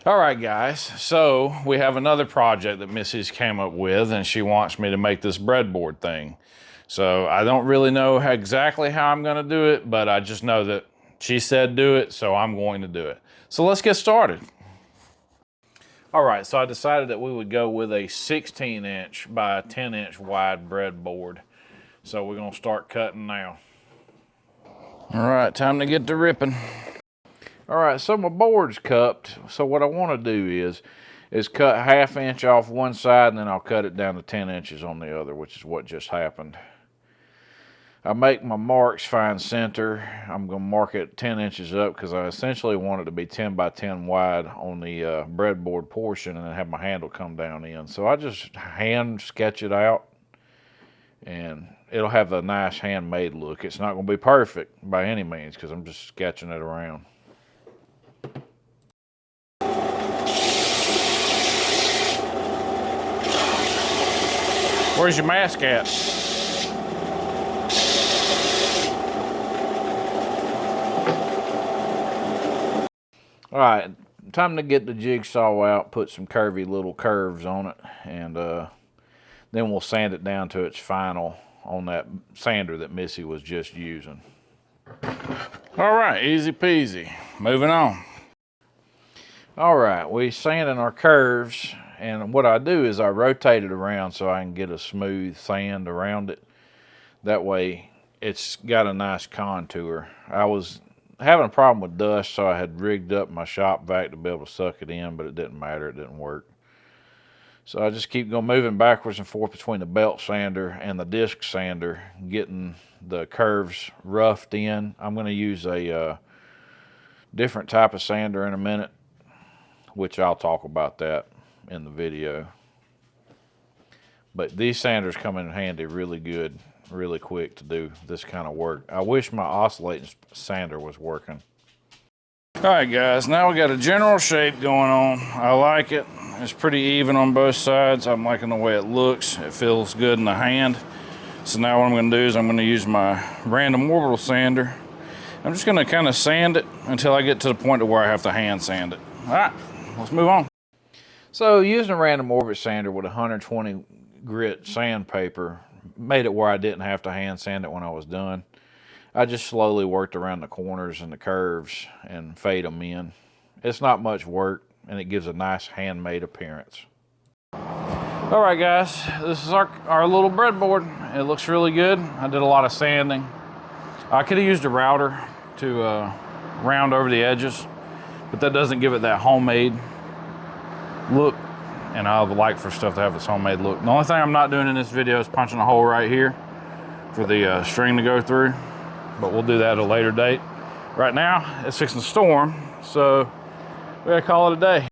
All right, guys, so we have another project that Missy's came up with, and she wants me to make this breadboard thing. So I don't really know exactly how I'm gonna do it, but I just know that she said do it, so I'm going to do it. So let's get started. All right, so I decided that we would go with a 16-inch by 10-inch wide breadboard. So we're gonna start cutting now. All right, time to get to ripping. All right, so my board's cupped. So what I want to do is cut 1/2 inch off one side, and then I'll cut it down to 10 inches on the other, which is what just happened. I make my marks fine center. I'm gonna mark it 10 inches up because I essentially want it to be 10 by 10 wide on the breadboard portion, and then have my handle come down in. So I just hand sketch it out, and it'll have a nice handmade look. It's not gonna be perfect by any means because I'm just sketching it around. Where's your mask at? All right, time to get the jigsaw out, put some curvy little curves on it, and then we'll sand it down to its final on that sander that Missy was just using. All right, easy peasy. Moving on. All right, we sanding our curves, and what I do is I rotate it around so I can get a smooth sand around it. That way it's got a nice contour. I was having a problem with dust, so I had rigged up my shop vac to be able to suck it in, but it didn't matter, it didn't work. So I just keep going moving backwards and forth between the belt sander and the disc sander, getting the curves roughed in. I'm going to use a different type of sander in a minute, which I'll talk about that in the video. But these sanders come in handy really good, really quick to do this kind of work. I wish my oscillating sander was working. All right, guys, now we got a general shape going on. I like it. It's pretty even on both sides. I'm liking the way it looks. It feels good in the hand. So now what I'm going to do is I'm going to use my random orbital sander. I'm just going to kind of sand it until I get to the point to where I have to hand sand it. All right, let's move on. So using a random orbit sander with 120 grit sandpaper made it where I didn't have to hand sand it when I was done. I just slowly worked around the corners and the curves and fade them in. It's not much work, and it gives a nice handmade appearance. All right, guys, this is our little breadboard. It looks really good. I did a lot of sanding. I could have used a router to round over the edges, but that doesn't give it that homemade look, and I would like for stuff to have its homemade look. The only thing I'm not doing in this video is punching a hole right here for the string to go through, but we'll do that at a later date. Right now, it's fixing to storm, so we gotta call it a day.